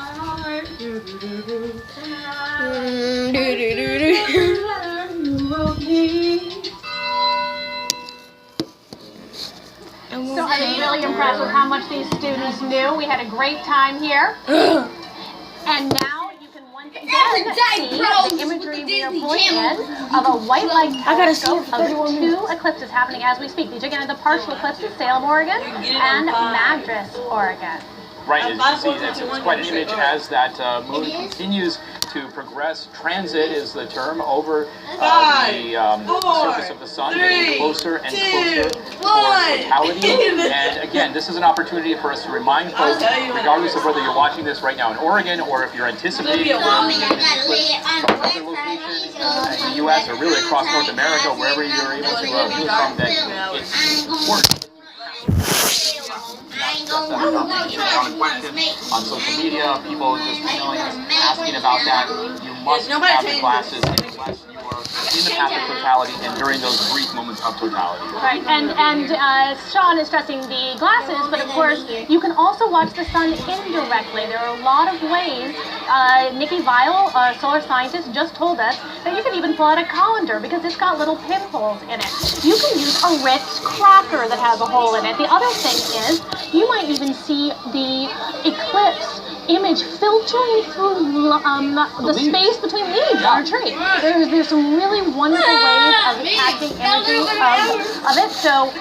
So I was really impressed with how much these students knew. We had a great time here. And now you can once again see the imagery we are pulling in of a white light telescope of two eclipses happening as we speak. These are again the partial eclipses, Salem, Oregon, and Madras, Oregon. Right, as you can see, it's quite an image as that moon continues to progress. Transit is the term over the surface of the sun, getting closer and closer toward totality. And again, this is an opportunity for us to remind folks, regardless of whether you're watching this right now in Oregon or if you're anticipating watching an eclipse from another location in the U.S. or really across North America, wherever you're able to view it from, that it's important. On social media, people just emailing us, asking about that. You must have the glasses unless you are in the path of totality and during those brief moments of totality. Right, and Sean is stressing the glasses, but of course you can also watch the sun indirectly. There are a lot of ways. Nikki Vile, a solar scientist, just told us that you can even pull out a colander because it's got little pinholes in it. You can use a Ritz cracker that has a hole in it. The other thing is, you might even see the eclipse image filtering through the space between leaves on a tree. There's some really wonderful ways of catching imagery of it. So,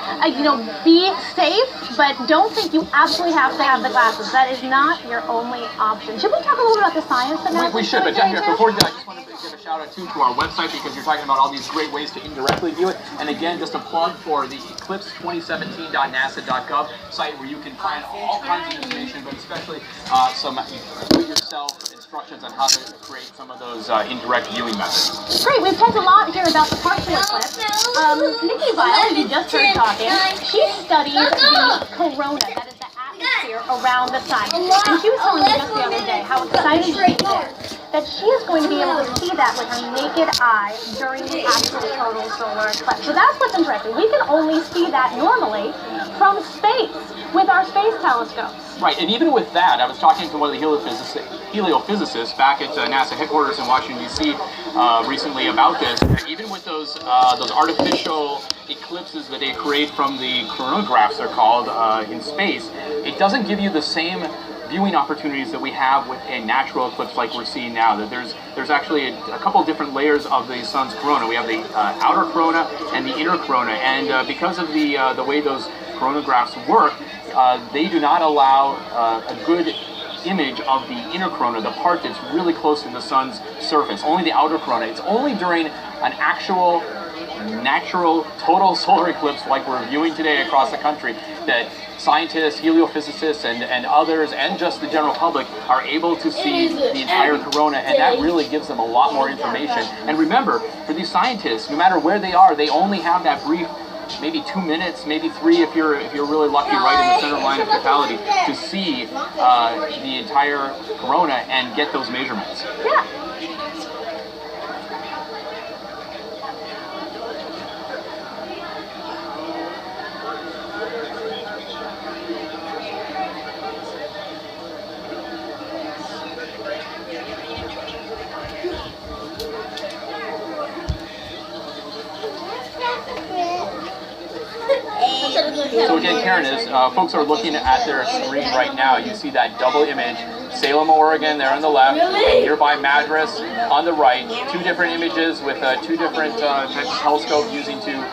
be safe, but don't think you absolutely have to have the glasses. That is not your only option. Should we talk a little bit about the science? We should, but before we do, I just wanted to give a shout out to our website because you're talking about all these great ways to indirectly view it. And again, just a plug for the eclipse2017.nasa.gov site where you can find all kinds of information, but especially some do-it-yourself instructions on how to create some of those indirect viewing methods. Great, we've talked a lot here about the partial eclipse. Nikki Vile, you just heard talking, she studies the corona, that is the atmosphere around the sun. And she was telling me just the other day how excited she is that she is going to be able to see that with her naked eye during the actual total solar eclipse. So that's what's interesting. We can only see that normally from space with our space telescopes. Right, and even with that, I was talking to one of the heliophysicists back at NASA headquarters in Washington, D.C. Recently about this. Even with those artificial eclipses that they create from the coronagraphs, they're called, in space, it doesn't give you the same viewing opportunities that we have with a natural eclipse like we're seeing now. That there's actually a couple different layers of the sun's corona. We have the outer corona and the inner corona, and because of the way those coronagraphs work, they do not allow a good image of the inner corona, the part that's really close to the sun's surface. Only the outer corona. It's only during an actual natural total solar eclipse like we're viewing today across the country that scientists, heliophysicists, and others, and just the general public are able to see the entire corona, and that really gives them a lot more information. And remember, for these scientists, no matter where they are, they only have that brief, maybe 2 minutes, maybe 3 if you're really lucky, right in the center line of totality, to see the entire corona and get those measurements. Yeah. So again, Karen, as folks are looking at their screen right now, you see that double image, Salem, Oregon, there on the left, and nearby Madras on the right. 2 different images with 2 different types of telescope using to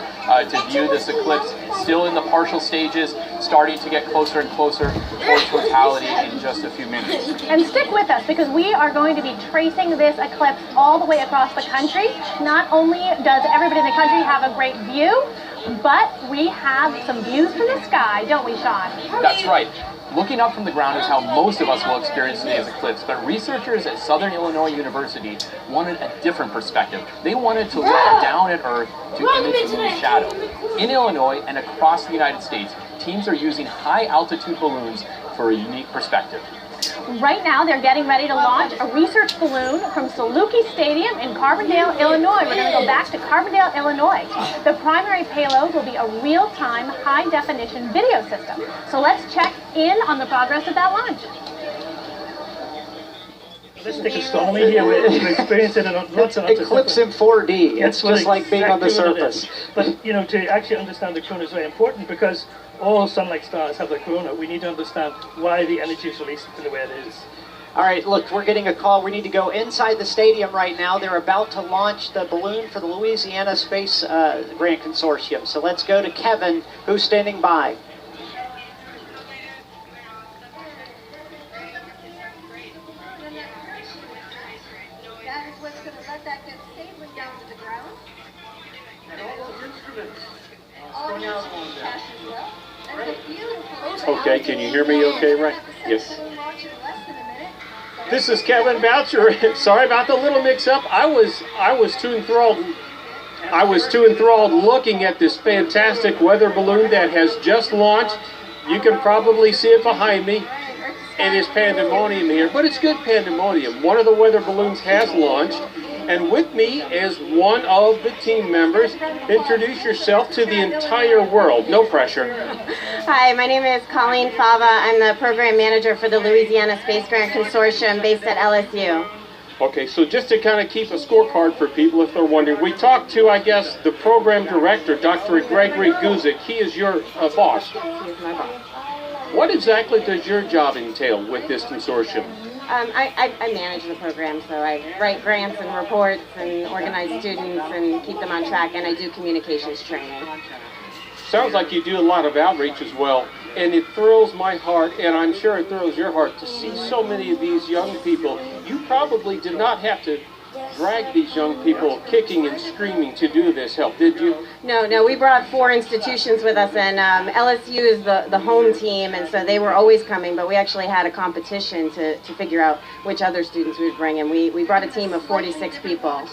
view this eclipse. Still in the partial stages, starting to get closer and closer toward totality in just a few minutes. And stick with us because we are going to be tracing this eclipse all the way across the country. Not only does everybody in the country have a great view, but we have some views from the sky, don't we, Sean? That's right. Looking up from the ground is how most of us will experience today's eclipse, but researchers at Southern Illinois University wanted a different perspective. They wanted to look down at Earth to image the moon's shadow. In Illinois and across the United States, teams are using high-altitude balloons for a unique perspective. Right now, they're getting ready to launch a research balloon from Saluki Stadium in Carbondale, Illinois. We're going to go back to Carbondale, Illinois. The primary payload will be a real-time, high-definition video system. So let's check in on the progress of that launch. Let's take a stroll here. We're experiencing it on lots and lots Eclipse of in 4D. It's That's just like being on the exactly what it surface. is. But you know, to actually understand the corona is very important because all sun-like stars have the corona. We need to understand why the energy is released in the way it is. All right, look, we're getting a call. We need to go inside the stadium right now. They're about to launch the balloon for the Louisiana Space Grant Consortium. So let's go to Kevin, who's standing by. That is what's going to let that get safely down to the ground. And all those instruments All the instruments pass as well. That's a beautiful. Okay, can you hear me okay, right? Yes. Balloon launch in less than a minute. This is Kevin Boucher. Sorry about the little mix-up. I was too enthralled. I was too enthralled looking at this fantastic weather balloon that has just launched. You can probably see it behind me. It is pandemonium here, but it's good pandemonium. One of the weather balloons has launched, and with me is one of the team members. Introduce yourself to the entire world. No pressure. Hi, my name is Colleen Fava. I'm the program manager for the Louisiana Space Grant Consortium based at LSU. Okay, so just to kind of keep a scorecard for people if they're wondering, we talked to, I guess, the program director, Dr. Gregory Guzik. He is your boss. He is my boss. What exactly does your job entail with this consortium? I manage the program, so I write grants and reports and organize students and keep them on track, and I do communications training. Sounds like you do a lot of outreach as well, and it thrills my heart, and I'm sure it thrills your heart to see so many of these young people. You probably did not have to drag these young people kicking and screaming to do this help, did you? No, we brought 4 institutions with us, and LSU is the home team, and so they were always coming, but we actually had a competition to figure out which other students we would bring, and we brought a team of 46 people.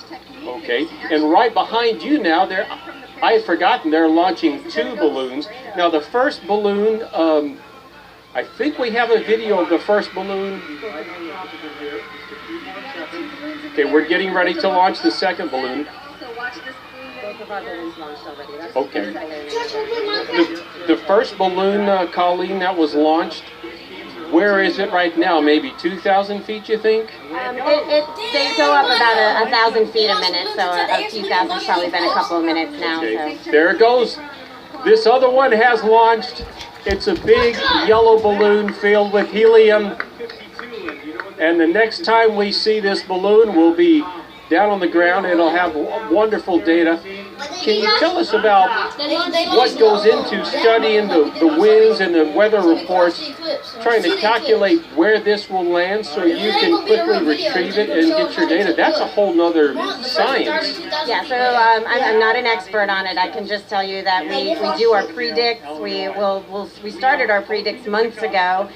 Okay, and right behind you now, I had forgotten they're launching 2 balloons. Now the first balloon, I think we have a video of the first balloon. Okay, we're getting ready to launch the second balloon. Both of our balloons launched already. That's Okay. The first balloon, Colleen, that was launched, where is it right now? Maybe 2,000 feet, you think? They go up about 1,000 feet a minute, so a few thousand's probably been a couple of minutes now. Okay, So. there it goes. This other one has launched. It's a big yellow balloon filled with helium. And the next time we see this balloon, we'll be down on the ground and it'll have wonderful data. Can you tell us about what goes into studying the winds and the weather reports, trying to calculate where this will land so you can quickly retrieve it and get your data? That's a whole nother science. Yeah, so I'm not an expert on it. I can just tell you that we do our predicts. We started our predicts months ago,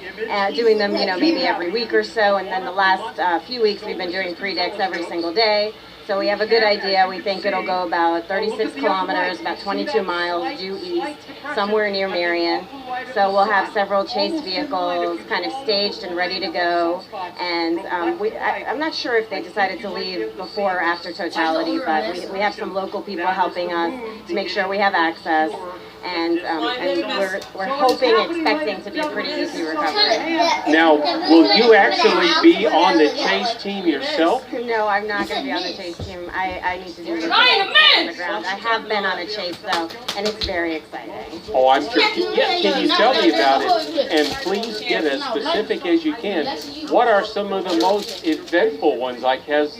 doing them maybe every week or so, and then the last few weeks we've been doing predicts every single day. So we have a good idea. We think it'll go about 36 kilometers, about 22 miles due east, somewhere near Marion. So we'll have several chase vehicles kind of staged and ready to go. And I'm not sure if they decided to leave before or after totality, but we have some local people helping us to make sure we have access. And we're hoping, expecting to be a pretty easy recovery. Now, will you actually be on the chase team yourself? No, I'm not going to be on the chase team. I need to do the on the ground. I have been on a chase though, and it's very exciting. Oh, I'm sure. Can you tell me about it? And please get as specific as you can. What are some of the most eventful ones? Like, has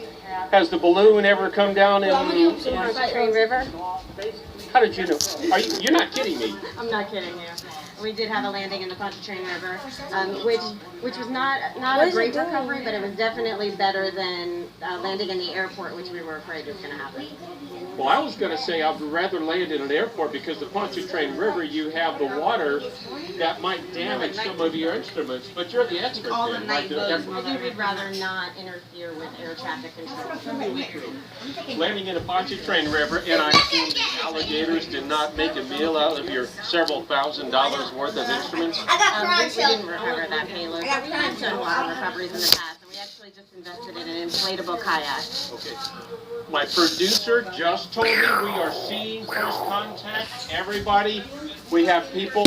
the balloon ever come down in Train River? How did you know? You're not kidding me. I'm not kidding you. We did have a landing in the Pontchartrain River, which was not a great recovery, but it was definitely better than landing in the airport, which we were afraid was going to happen. Well, I was going to say I'd rather land in an airport because the Pontchartrain River, you have the water that might damage some of your instruments, but you're the expert All the there, night right? boats. I think we'd rather not interfere with air traffic control. Landing in a Pontchartrain River, and I assume the alligators did not make a meal out of your several $1,000s worth of instruments? We didn't recover that payload. We have done a lot of recoveries in the past, and we actually just invested in an inflatable kayak. Okay. My producer just told me we are seeing first contact. Everybody, we have people